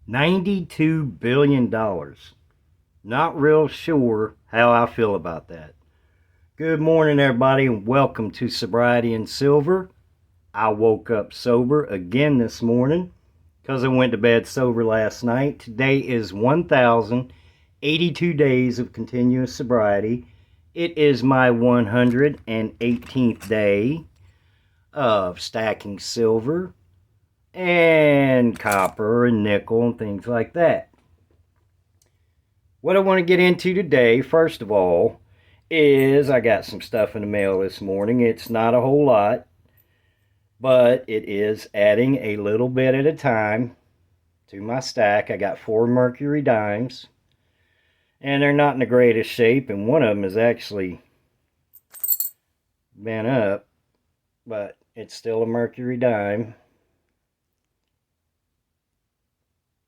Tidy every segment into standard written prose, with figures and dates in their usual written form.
$92 billion. Not real sure how I feel about that. Good morning, everybody, and welcome to Sobriety and Silver. I woke up sober again this morning because I went to bed sober last night. Today is 1,082 days of continuous sobriety. It is my 118th day of stacking silver and copper and nickel and things like that. What I want to get into today, first of all, is I got some stuff in the mail this morning. It's not a whole lot, but it is adding a little bit at a time to my stack. I got 4 Mercury dimes, and they're not in the greatest shape, and one of them is actually bent up, but it's still a Mercury dime.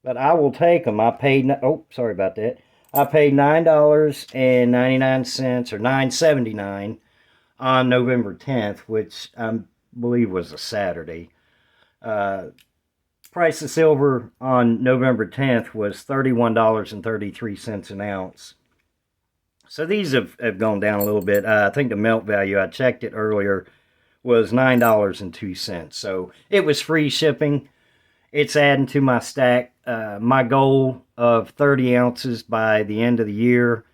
But I will take them. I paid, oh, sorry about that. I paid $9.99 or $9.79 on November 10th, which I believe was a Saturday. Price of silver on November 10th was $31.33 an ounce. So these have gone down a little bit. I think the melt value, I checked it earlier, was $9.02. So it was free shipping. It's adding to my stack. My goal of 30 ounces by the end of the year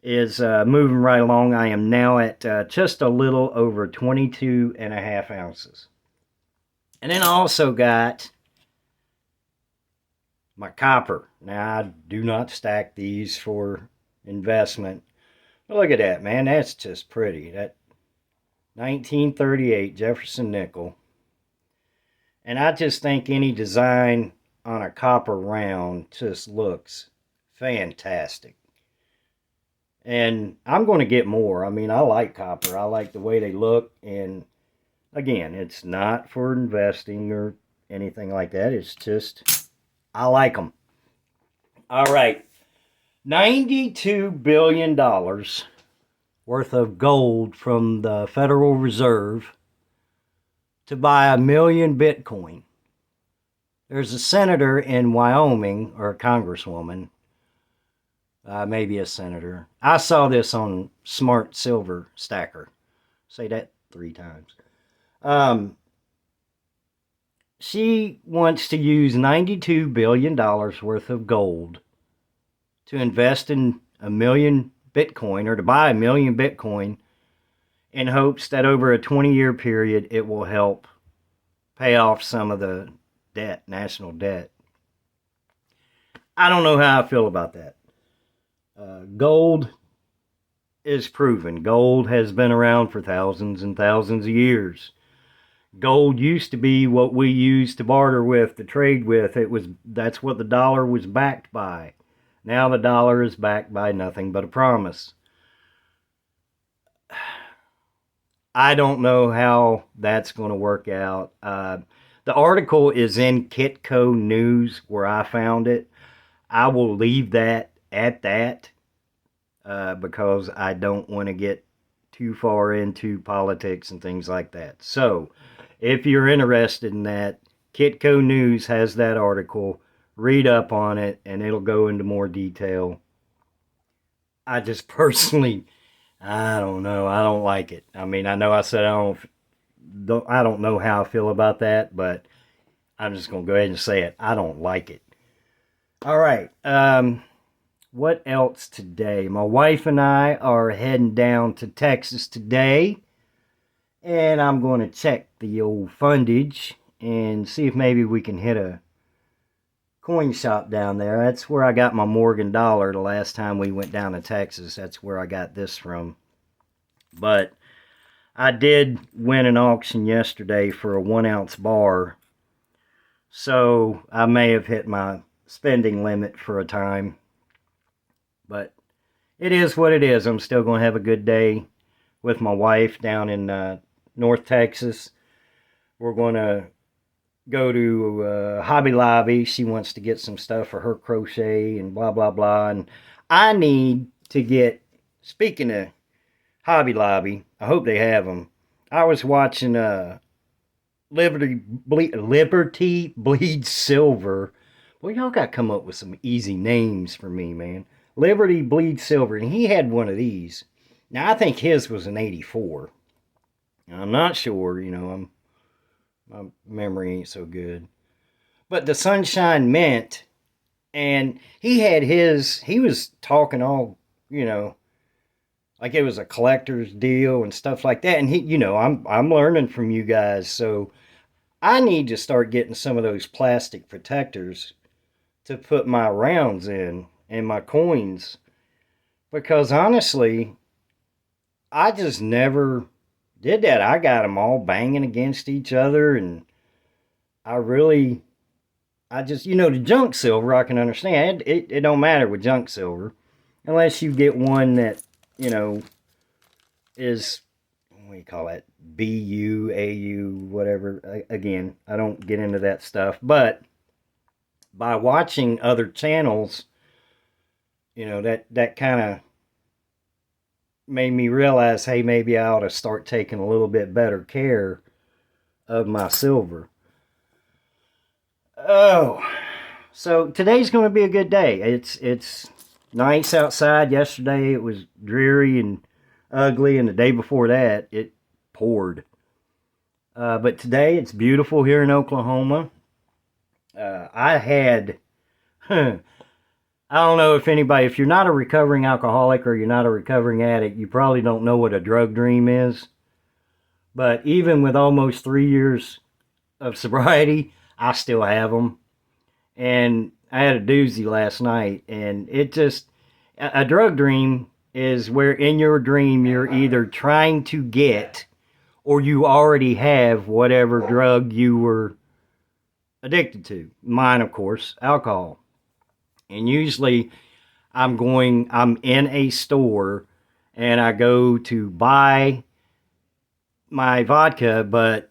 is moving right along. I am now at just a little over 22 and a half ounces. And then I also got my copper. Now, I do not stack these for investment. But look at that, man. That's just pretty. That 1938 Jefferson nickel. And I just think any design on a copper round just looks fantastic. And I'm going to get more. I mean, I like copper. I like the way they look. And again, it's not for investing or anything like that. It's just, I like them. All right. $92 billion worth of gold from the Federal Reserve to buy 1 million Bitcoin. There's a senator in Wyoming, or a congresswoman, maybe a senator. I saw this on Smart Silver Stacker. Say that 3 times. She wants to use $92 billion worth of gold to invest in 1 million Bitcoin, or to buy 1 million Bitcoin, in hopes that over a 20-year period it will help pay off some of the debt, national debt. I don't know how I feel about that. Gold is proven. Gold has been around for thousands and thousands of years. Gold used to be what we used to barter with, to trade with. That's what the dollar was backed by. Now the dollar is backed by nothing but a promise. I don't know how that's going to work out. The article is in Kitco News where I found it. I will leave that at that because I don't want to get too far into politics and things like that. So, if you're interested in that, Kitco News has that article. Read up on it, and it'll go into more detail. I just personally, I don't know. I don't like it. I mean, I know I said I don't know how I feel about that, but I'm just going to go ahead and say it. I don't like it. All right. What else today? My wife and I are heading down to Texas today, and I'm going to check the old fundage and see if maybe we can hit a coin shop down there. That's where I got my Morgan dollar the last time we went down to Texas. That's where I got this from. But I did win an auction yesterday for a 1-ounce bar, so I may have hit my spending limit for a time. But it is what it is. I'm still going to have a good day with my wife down in North Texas. We're going to go to Hobby Lobby. She wants to get some stuff for her crochet and blah, blah, blah. And I need to get, speaking of Hobby Lobby, I hope they have them. I was watching Liberty Bleeds Silver Well, y'all got to come up with some easy names for me, man. Liberty Bleed Silver, and he had one of these. Now I think his was an '84. I'm not sure, my memory ain't so good. But the Sunshine Mint, and he had his. He was talking all, you know, like it was a collector's deal and stuff like that. And I'm learning from you guys, so I need to start getting some of those plastic protectors to put my rounds in and my coins, because honestly, I just never did that. I got them all banging against each other, and I really, I just, the junk silver, I can understand. It don't matter with junk silver unless you get one that, you know, is, what do you call that? BU, AU, whatever. Again, I don't get into that stuff, but by watching other channels, that kind of made me realize, hey, maybe I ought to start taking a little bit better care of my silver. Oh, so today's going to be a good day. It's nice outside. Yesterday it was dreary and ugly, and the day before that it poured. But today it's beautiful here in Oklahoma. I had, I don't know if you're not a recovering alcoholic or you're not a recovering addict, you probably don't know what a drug dream is. But even with almost 3 years of sobriety, I still have them. And I had a doozy last night, and a drug dream is where in your dream you're either trying to get or you already have whatever drug you were addicted to. Mine, of course, alcohol. And usually I'm in a store and I go to buy my vodka, but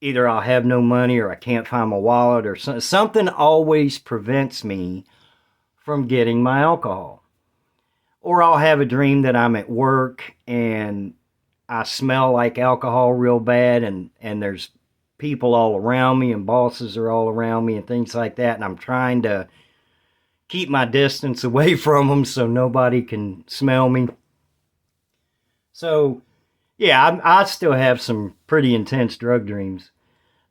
either I'll have no money or I can't find my wallet or something always prevents me from getting my alcohol. Or I'll have a dream that I'm at work and I smell like alcohol real bad, and there's people all around me and bosses are all around me and things like that, and I'm trying to keep my distance away from them so nobody can smell me. So, yeah, I still have some pretty intense drug dreams.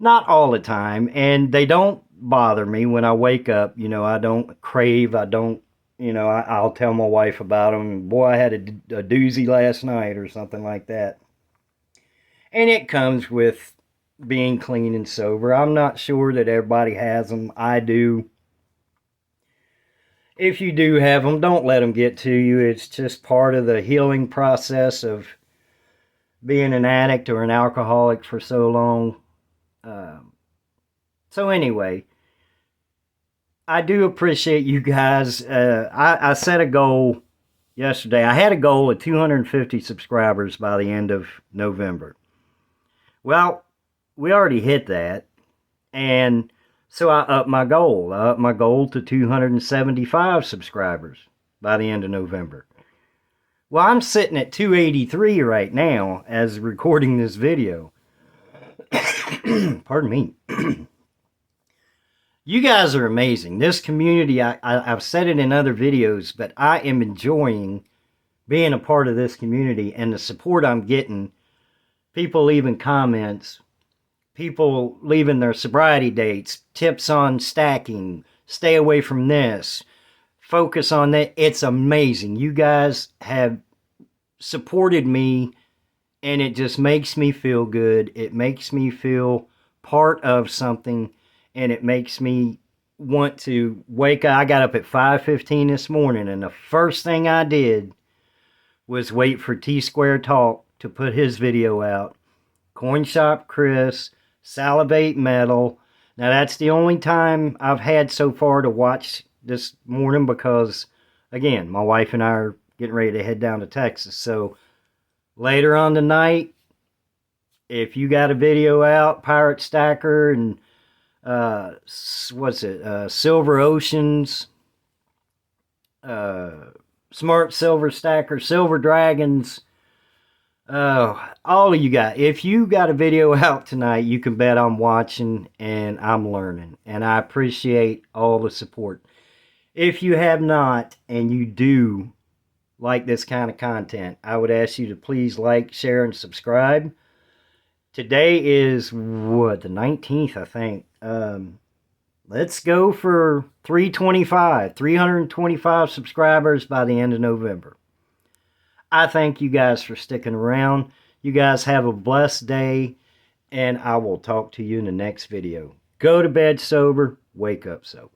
Not all the time, and they don't bother me when I wake up. I don't crave, I don't, I'll tell my wife about them. Boy, I had a doozy last night or something like that. And it comes with being clean and sober. I'm not sure that everybody has them. I do. If you do have them, don't let them get to you. It's just part of the healing process of being an addict or an alcoholic for so long. So anyway, I do appreciate you guys. I set a goal yesterday. I had a goal of 250 subscribers by the end of November. Well, we already hit that, and so I upped my goal. I upped my goal to 275 subscribers by the end of November. Well, I'm sitting at 283 right now as recording this video. Pardon me. You guys are amazing. This community, I've said it in other videos, but I am enjoying being a part of this community and the support I'm getting. People leaving comments, people leaving their sobriety dates, tips on stacking, stay away from this, focus on that. It's amazing. You guys have supported me, and it just makes me feel good. It makes me feel part of something, and it makes me want to wake up. I got up at 5:15 this morning, and the first thing I did was wait for T-Square Talk to put his video out. Coin Shop Chris, Salivate Metal. Now that's the only time I've had so far to watch this morning because, again, my wife and I are getting ready to head down to Texas. So later on tonight, if you got a video out, Pirate Stacker and Silver Oceans, Smart Silver Stacker, Silver Dragons, Oh, all of you guys, if you got a video out tonight, you can bet I'm watching and I'm learning. And I appreciate all the support. If you have not and you do like this kind of content, I would ask you to please like, share, and subscribe. Today is what, the 19th, I think. Let's go for 325 subscribers by the end of November. I thank you guys for sticking around. You guys have a blessed day, and I will talk to you in the next video. Go to bed sober, wake up sober.